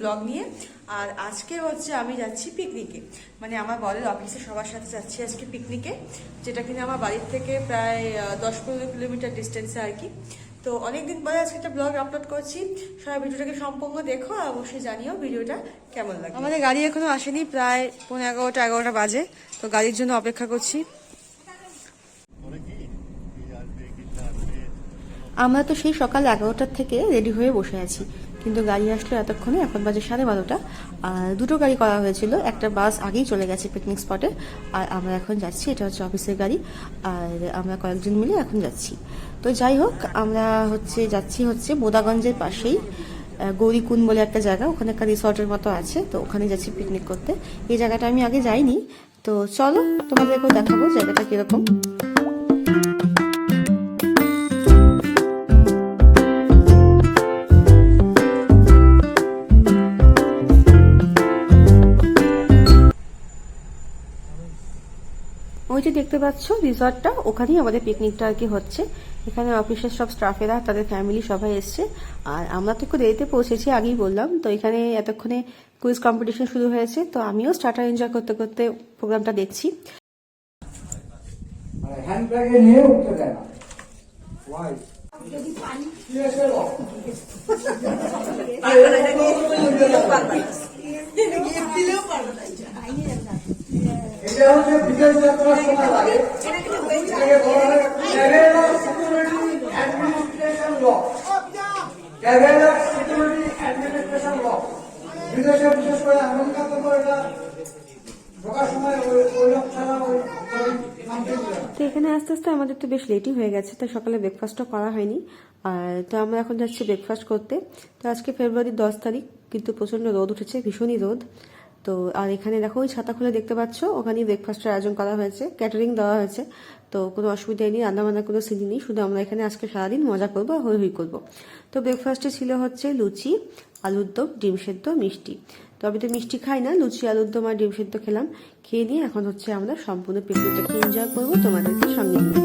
Blog নিয়ে। আর আজকে হচ্ছে আমি যাচ্ছি পিকনিকে, মানে আমার বরের অফিসে সবার সাথে যাচ্ছি আজকে পিকনিকে, যেটা কিনা আমার বাড়ির থেকে প্রায় 10-15 কিলোমিটার ডিস্টেন্সে আর কি। তো অনেকদিন পরে আজকে একটা ব্লগ আপলোড করছি, সবাই ভিডিওটাকে সম্পূর্ণ দেখো আর অবশ্যই জানিও ভিডিওটা কেমন লাগে। আমাদের গাড়ি এখনো আসেনি, প্রায় 11টা বাজে, তো গাড়ির জন্য অপেক্ষা করছি। আমরা তো সেই সকাল 11টার থেকে রেডি হয়ে বসে আছি, কিন্তু গাড়ি আসলো এতক্ষণে, এখন বাজে 12:30। আর দুটো গাড়ি করা হয়েছিল, একটা বাস আগেই চলে গেছে পিকনিক স্পটে, আর আমরা এখন যাচ্ছি, এটা হচ্ছে অফিসের গাড়ি, আর আমরা কয়েকজন মিলে এখন যাচ্ছি। তো যাই হোক, আমরা যাচ্ছি বোদাগঞ্জের পাশেই গৌরীকুণ্ড বলে একটা জায়গা, ওখানে একটা রিসর্টের মতো আছে, তো ওখানে যাচ্ছি পিকনিক করতে। এই জায়গাটা আমি আগে যাইনি, তো চলো তোমাদেরকেও দেখাবো জায়গাটা কিরকম। ওই যে দেখতে পাচ্ছ রিসর্টটা, ওখানেই আমাদের পিকনিকটা আর কি হচ্ছে। এখানে অফিসের সব স্টাফেরা, তাদের ফ্যামিলি সবাই এসছে, আর আমরা তো একটু দেরিতে পৌঁছেছি, আগেই বললাম। তো এখানে এতক্ষণে কুইজ কম্পিটিশন শুরু হয়েছে, তো আমিও স্টার্টার এনজয় করতে করতে প্রোগ্রামটা দেখছি। এটা হচ্ছে বিদেশ যাত্রার সময় লাগে, এটাকে বলা হয় ট্রাভেল সিকিউরিটি অ্যাডমিনিস্ট্রেশন ল। ট্রাভেল সিকিউরিটি অ্যাডমিনিস্ট্রেশন ল বিদেশে বিশেষ করে আমেরিকাতে তো এটা ঢোকার সময় ওই লোক ছাড়া ওই তো এখানে আস্তে আস্তে আমাদের তো বেশ লেটই হয়ে গেছে, তাই সকালে ব্রেকফাস্টও করা হয়নি। আর তো আমরা এখন যাচ্ছি ব্রেকফাস্ট করতে। তো আজকে ফেব্রুয়ারির 10 তারিখ, কিন্তু প্রচণ্ড রোদ উঠেছে, ভীষণই রোদ। তো আর এখানে দেখো ওই ছাতা খুলে দেখতে পাচ্ছ, ওখানেই ব্রেকফাস্টের আয়োজন করা হয়েছে, ক্যাটারিং দেওয়া হয়েছে। তো কোনো অসুবিধাই নেই, রান্নাবান্নার কোনো সিন নেই, শুধু আমরা এখানে আজকে সারাদিন মজা করবো, হই হই করবো। তো ব্রেকফাস্টে ছিল লুচি, আলুর দম, ডিম সেদ্ধ, মিষ্টি। তো আমি তো মিষ্টি খাই না, লুচি, আলুর দম আর ডিম সেদ্ধ খেলাম। খেয়ে নিয়ে এখন আমরা সম্পূর্ণ পিকনিকটাকে এনজয় করবো তোমাদেরকে সঙ্গে নিয়ে।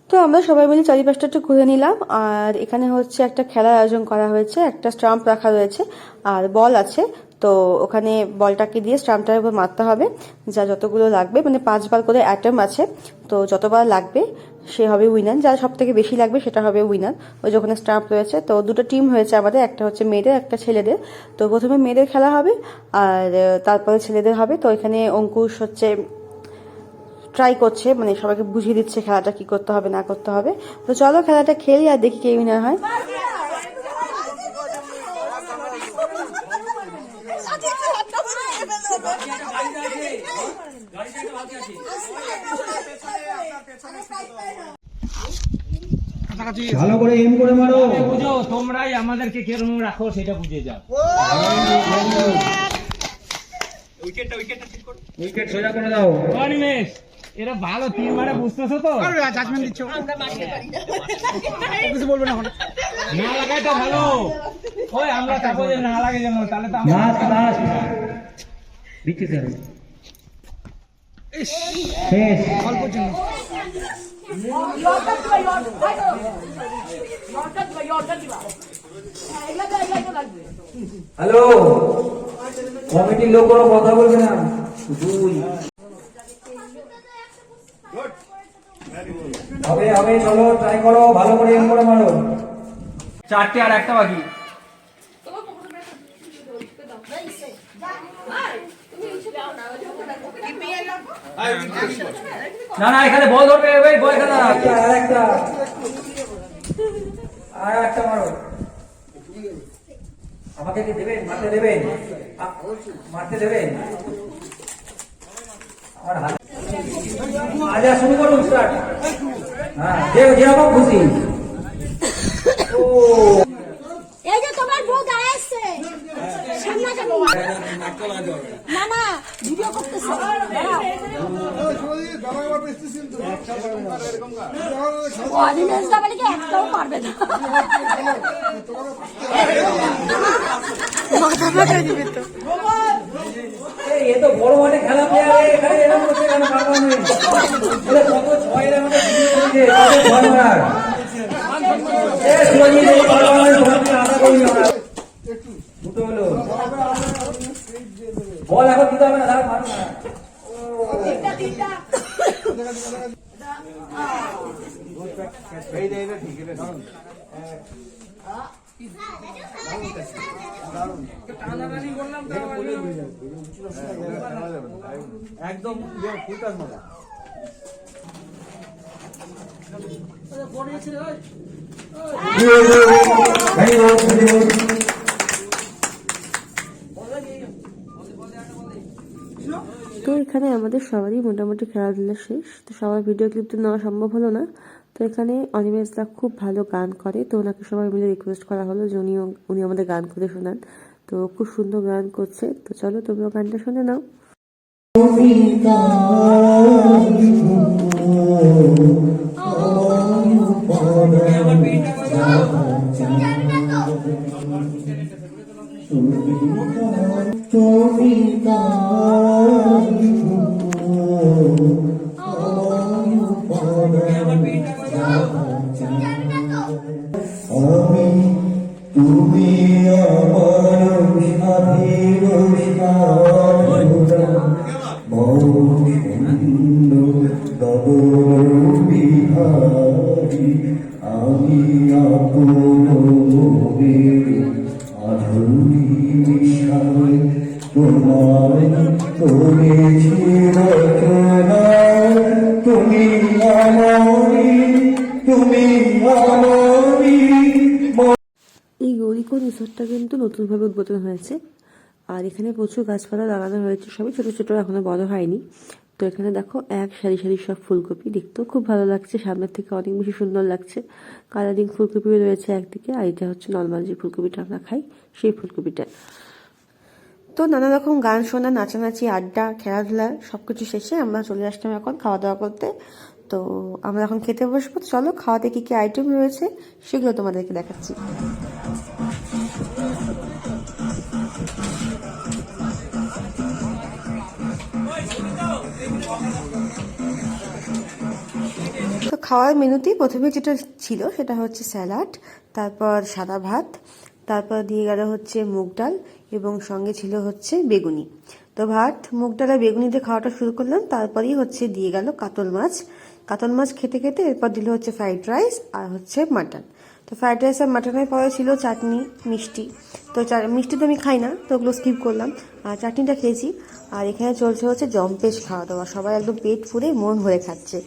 তো আমরা সবাই মিলে চারিপাশটা একটু ঘুরে নিলাম। আর এখানে একটা খেলার আয়োজন করা হয়েছে, একটা স্টাম্প রাখা রয়েছে আর বল আছে। তো ওখানে বলটাকে দিয়ে স্টাম্পটার উপর মারতে হবে, যা যতগুলো লাগবে, মানে 5 বার করে অ্যাটেম আছে, তো যতবার লাগবে সে হবে উইনার, যার সব থেকে বেশি লাগবে সেটা হবে উইনার। ওই যে ওখানে স্টাম্প রয়েছে। তো দুটো টিম হয়েছে আমাদের, একটা হচ্ছে মেয়েদের, একটা ছেলেদের। তো প্রথমে মেয়েদের খেলা হবে আর তারপরে ছেলেদের হবে। তো এখানে অঙ্কুশ ট্রাই করছে, মানে সবাইকে বুঝিয়ে দিচ্ছে খেলাটা কি করতে হবে না করতে হবে। তো চলো খেলাটা খেলি আর দেখি কে উইনার হয়। ভালো করে এম করে মারো, বুঝো তোমরাই আমাদেরকে কেরম রাখো সেটা বুঝে যাও। উইকেট সোজা করে দাও। অনিমেষ, এরা ভালো 3 বারে বুঝতেছো তো? জাজমেন্ট দিচ্ছ, কিছু বলবো না। না লাগাই তো ভালো, ওই আমরা চাবো যে না লাগে যেন, তাহলে তো আমরা দিচ্ছি স্যার। শেষ অল্প জন্য। হ্যালো, কমিটির লোক কোনো কথা বলবে না। হবে চলো ট্রাই করো, ভালো করে এম করে মারো। 4টে আর একটা বাকি। না না, এখানে বল ধরবে, বল এখানে আর একটা মারো। আমাকে কি দেবেন, মারতে দেবেন, মারতে দেবেন আমার হাত। আচ্ছা শুরু করুন, স্টার্ট। হ্যাঁ, যেরকম খুশি। ও এই যে তোমার বউ দাঁড়াচ্ছে সামনে যাবে না, ভিডিও করতেছে। অনিমেষ দা বলে কি একটাও পারবে না। মাথা ফাটা দিবে তো। এ তো বড় মাঠে খেলা প্লেয়ার, এখানে এরকম করছে কেন পারবা নেই? এটা কত ছয়ের আমাদের দিচ্ছে, কত ছয় মারার। এ সুরজি এই পারবা না, তোমাকে আশা করি না। দুটো হলো। বল এখন দিতে হবে না, দাঁড়া পারবে না। একদম ফুল কাজ মারা। তো এখানে আমাদের সবারই মোটামুটি খেলাধুলা শেষ, তো সবার ভিডিও ক্লিপ তো নেওয়া সম্ভব হলো না। তো এখানে অনিমেষ দা খুব ভালো গান করে, তো ওনাকে সবাই মিলে রিকোয়েস্ট করা হলো যে উনি আমাদের গান করে শোনান। তো খুব সুন্দর গান করছে, তো চলো তোমরা গানটা শুনে নাও। তুমি আমার স্বাধীন বিহারী, আমি আপন আধুনি বিষয় তোমায় করেছি রচনা, তুমি আমারি, তুমি আমারি। এই গৌরীকুণ্ড রিসোর্টটা কিন্তু নতুনভাবে উদ্বোধন হয়েছে, আর এখানে প্রচুর গাছপালা লাগানো হয়েছে, সবই ছোট ছোট, এখনো বড় হয়নি। তো এখানে দেখো এক সারি সারি সব ফুলকপি, দেখতেও খুব ভালো লাগছে, সামনের থেকে অনেক বেশি সুন্দর লাগছে। কালারিং ফুলকপিও রয়েছে একদিকে, আর এটা হচ্ছে নর্মাল যে ফুলকপিটা আমরা খাই সেই ফুলকপিটা। তো নানা রকম গান শোনা, নাচানাচি, আড্ডা, খেলাধুলা সবকিছু শেষে আমরা চলে আসলাম এখন খাওয়া দাওয়া করতে। তো আমরা এখন খেতে বসবো, চলো খাওয়াতে কি কি আইটেম রয়েছে সেগুলো তোমাদেরকে দেখাচ্ছি। তো খাওয়ার মেনুতেই প্রথমে যেটা ছিল সেটা হচ্ছে স্যালাড, তারপর সাদা ভাত, তারপর দিয়ে গেল হচ্ছে মুগ ডাল, এবং সঙ্গে ছিল হচ্ছে বেগুনি। তো ভাত, মুগ ডাল আর বেগুনি দিয়ে খাওয়াটা শুরু করলাম, তারপরেই হচ্ছে দিয়ে গেল কাতল মাছ। কাতল মাছ খেতে খেতে এরপর দিল হচ্ছে ফ্রাইড রাইস আর হচ্ছে মাটন। তো ফ্রাইড রাইস আর মাটনের পরে ছিল চাটনি, মিষ্টি। তো মিষ্টি তো আমি খাই না, তো ওগুলো স্কিপ করলাম, আর চাটনিটা খেয়েছি। আর এখানে চলছে হচ্ছে জম্পেশ খাওয়া দাওয়া, সবাই একদম পেট পুরে মন ভরে খাচ্ছে।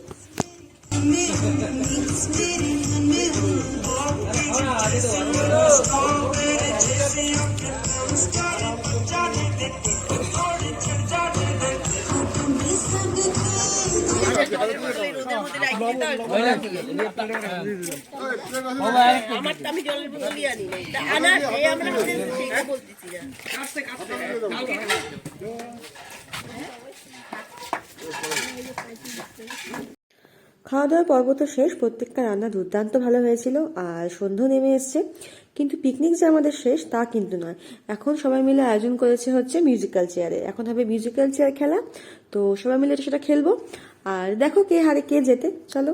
আমি জলের বোতলই আনি নাই আনা আমরা বলতেছি না। খাওয়া দাওয়ার পর্ব তো শেষ, প্রত্যেকটা রান্না দুর্দান্ত ভালো হয়েছিল, আর সন্ধ্যা নেমে এসছে। কিন্তু পিকনিক যে আমাদের শেষ তা কিন্তু নয়, এখন সবাই মিলে আয়োজন করেছে হচ্ছে মিউজিক্যাল চেয়ারে। এখন হবে মিউজিক্যাল চেয়ার খেলা, তো সবাই মিলে সেটা খেলবো, আর দেখো কে হারে কে জেতে। চলো।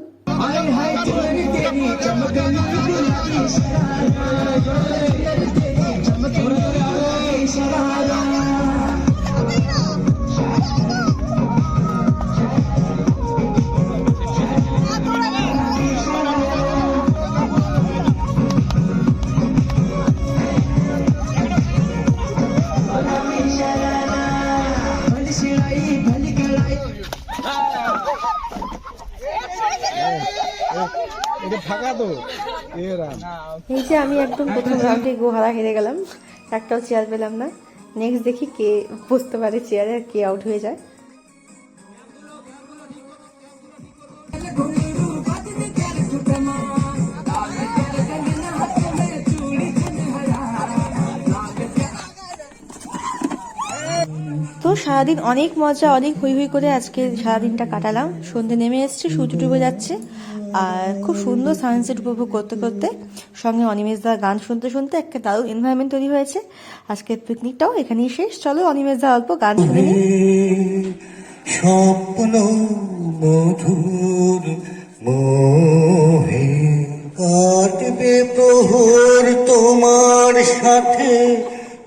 এই যে আমি একদম প্রথম রাউন্ডে গোহারা হেরে গেলাম, একটাও চেয়ার পেলাম না। নেক্সট দেখি কে বসতে পারে চেয়ারে আর কে আউট হয়ে যায়। তো সারাদিন অনেক মজা, অনেক হই হই করে আজকে সারাদিনটা কাটালাম। সন্ধ্যে নেমে এসছে, সূর্য ডুবে যাচ্ছে, আর খুব সুন্দর সানসেট উপভোগ করতে করতে, সঙ্গে অনিমেষদা গান শুনতে শুনতে একটা দারুণ এনভায়রনমেন্ট তৈরি হয়েছে। আজকের পিকনিকটাও এখানেই শেষ। চলো অনিমেষদা অল্প গান শুনে নিই। স্বপ্ন মধুর মোহে কাটবে প্রহর তোমার সাথে,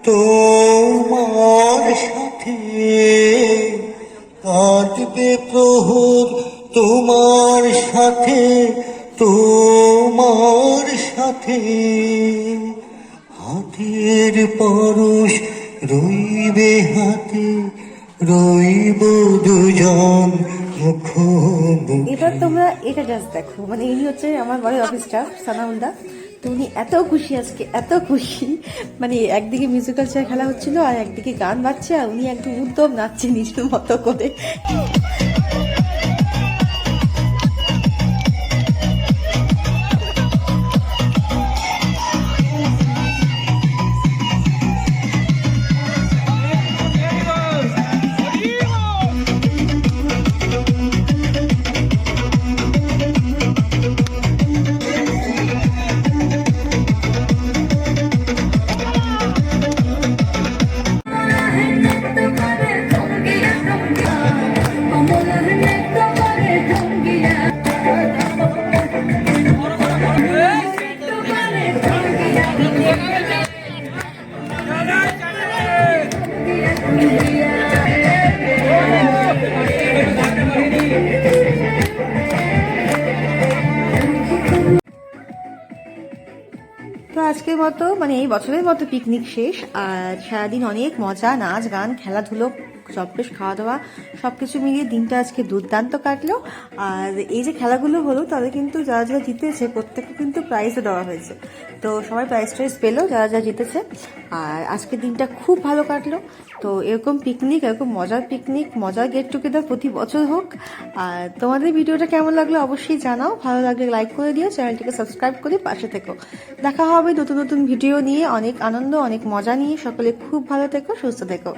তোমার সাথে কাটবে প্রহর তোমার সাথে, তোমার সাথে হাতের পরশ রইবে হাতে, রইব দুজন মুখোমুখি। এবার তোমরা এটা জাস্ট দেখো, মানে ইনি হচ্ছে আমার বড় অফিস স্টাফ সানাউলদা। তো উনি এত খুশি আজকে, এত খুশি, মানে একদিকে মিউজিক্যাল চেয়ার খেলা হচ্ছিল আর একদিকে গান বাজছে, আর উনি একদম উদ্যম নাচছে নিজের মতো করে। তো আজকের মতো, মানে এই বছরের মতো পিকনিক শেষ। আর সারাদিন অনেক মজা, নাচ গান, খেলাধুলো, সব বেশ খাওয়া দাওয়া, সব কিছু মিলিয়ে দিনটা আজকে দুর্দান্ত কাটলো। আর এই যে খেলাগুলো হলো, তাদের কিন্তু যারা যারা জিতেছে প্রত্যেককে কিন্তু প্রাইজও দেওয়া হয়েছে। তো সবাই প্রাইজ টাইজ পেলো যারা যারা জিতেছে। আর আজকের দিনটা খুব ভালো কাটলো। তো এরকম পিকনিক, এরকম মজার পিকনিক, মজার গেট টুগেদার প্রতি বছর হোক। আর তোমাদের ভিডিওটা কেমন লাগলো অবশ্যই জানাও। ভালো লাগলে লাইক করে দিও, চ্যানেলটিকে সাবস্ক্রাইব করে পাশে থেকো। দেখা হবে নতুন নতুন ভিডিও নিয়ে, অনেক আনন্দ, অনেক মজা নিয়ে। সকলে খুব ভালো থেকো, সুস্থ থেকো।